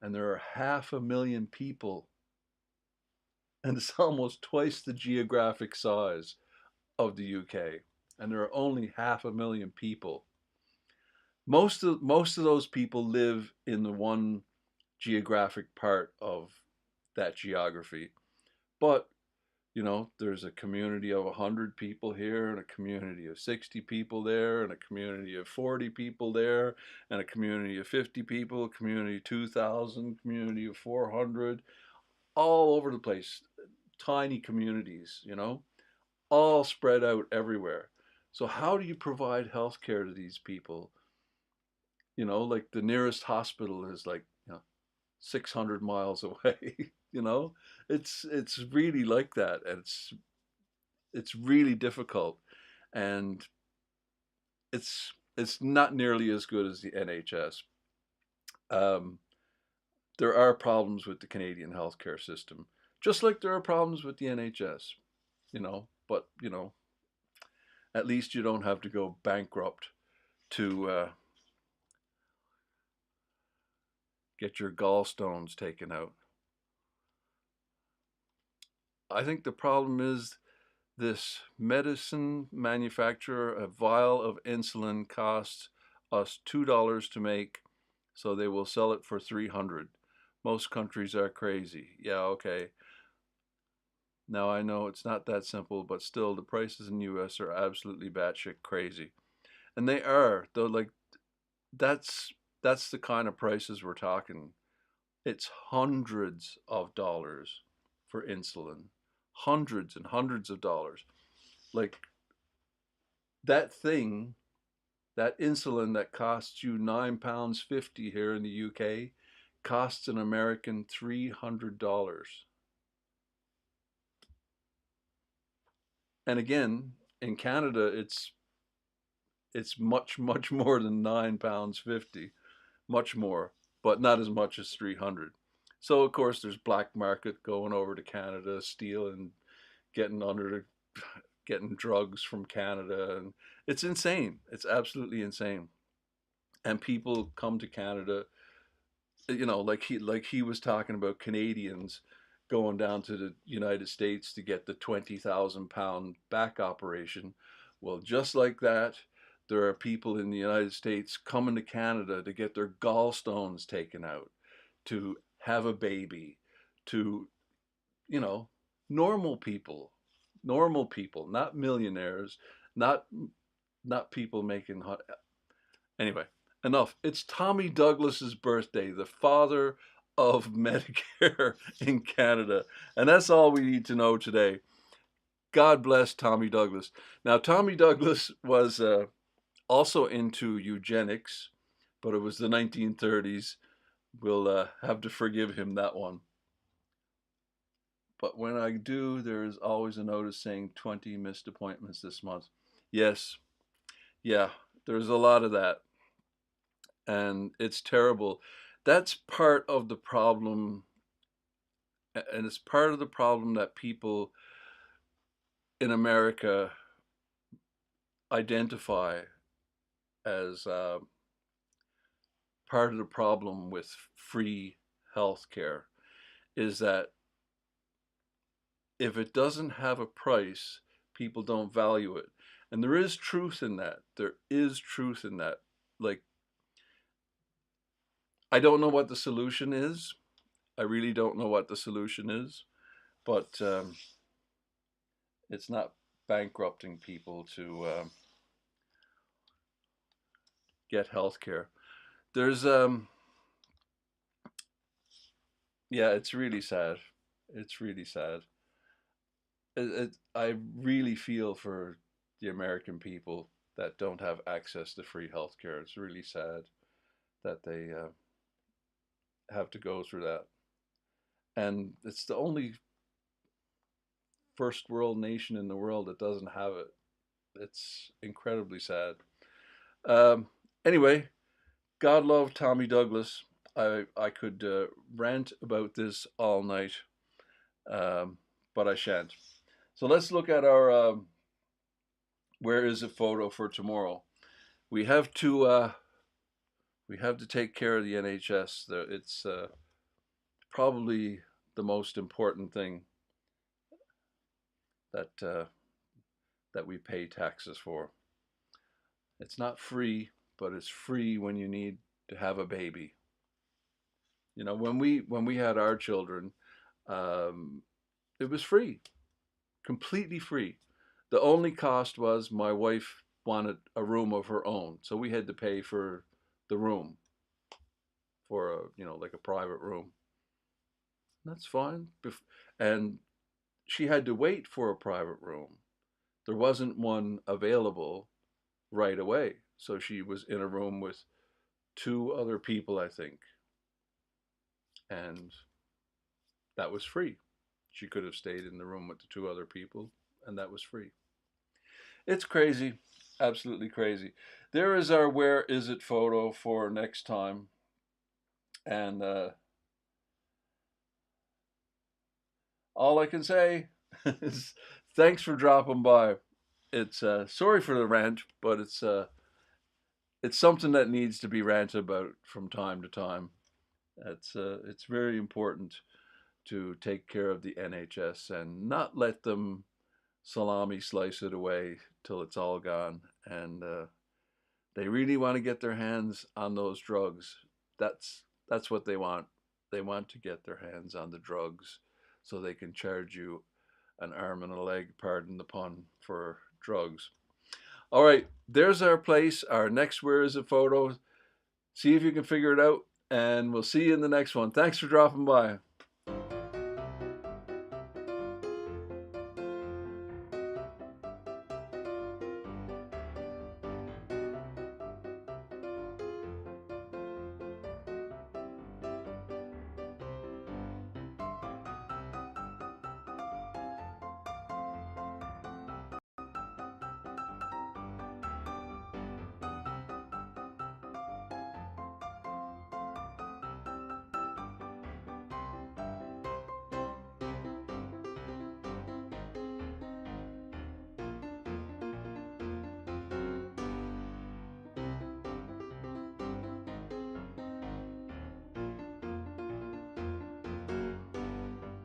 And there are 500,000 people. And it's almost twice the geographic size of the UK. And there are only 500,000 people. Most of those people live in the one geographic part of that geography. But there's a community of 100 people here, and a community of 60 people there, and a community of 40 people there, and a community of 50 people, a community of 2,000, community of 400, all over the place. Tiny communities, all spread out everywhere. So how do you provide health care to these people? Like, the nearest hospital is like 600 miles away. It's really like that, and it's really difficult, and it's not nearly as good as the NHS. Um, there are problems with the Canadian healthcare system, just like there are problems with the NHS. But at least you don't have to go bankrupt to get your gallstones taken out. I think the problem is this medicine manufacturer. A vial of insulin costs us $2 to make, so they will sell it for 300. Most countries are crazy. Yeah, okay. Now I know it's not that simple, but still the prices in the US are absolutely batshit crazy. And they are, though. Like, that's the kind of prices we're talking. It's hundreds of dollars for insulin. Hundreds and hundreds of dollars. Like, that thing, that insulin that costs you £9.50 here in the UK, costs an American $300. And again, in Canada, it's much, much more than £9.50, much more, but not as much as 300. So of course there's black market going over to Canada, stealing, getting getting drugs from Canada, and it's insane. It's absolutely insane. And people come to Canada, like he was talking about Canadians going down to the United States to get the 20,000 pound back operation. Well, just like that, there are people in the United States coming to Canada to get their gallstones taken out, to have a baby, to, you know, normal people, not millionaires, not not people making hot. Anyway, enough. It's Tommy Douglas's birthday, the father of Medicare in Canada. And that's all we need to know today. God bless Tommy Douglas. Now, Tommy Douglas was also into eugenics, but it was the 1930s. We'll have to forgive him that one. But when I do, there's always a notice saying 20 missed appointments this month. Yes, yeah, there's a lot of that. And it's terrible. That's part of the problem. And it's part of the problem that people in America identify as part of the problem with free health care is that if it doesn't have a price, people don't value it. And there is truth in that. There is truth in that. Like, I don't know what the solution is. I really don't know what the solution is. But it's not bankrupting people to get health care. There's, yeah, it's really sad. It's really sad. I really feel for the American people that don't have access to free health care. It's really sad that they have to go through that. And it's the only first world nation in the world that doesn't have it. It's incredibly sad. Anyway, God love Tommy Douglas. I could rant about this all night, but I shan't. So let's look at our where is it photo for tomorrow. We have to take care of the NHS. It's probably the most important thing that that we pay taxes for. It's not free, but it's free when you need to have a baby. You know, when we had our children, it was free, completely free. The only cost was my wife wanted a room of her own, so we had to pay for the room, for like a private room. That's fine. And she had to wait for a private room. There wasn't one available right away, so she was in a room with two other people, I think, and that was free. She could have stayed in the room with the two other people, and that was free. It's crazy, absolutely crazy. There is our where is it photo for next time, and all I can say is thanks for dropping by. It's sorry for the rant, but it's something that needs to be ranted about from time to time. It's very important to take care of the NHS and not let them salami slice it away till it's all gone. And they really want to get their hands on those drugs. That's what they want. They want to get their hands on the drugs so they can charge you an arm and a leg, pardon the pun, for drugs. All right, there's our place. Our next where is it photo. See if you can figure it out, and we'll see you in the next one. Thanks for dropping by.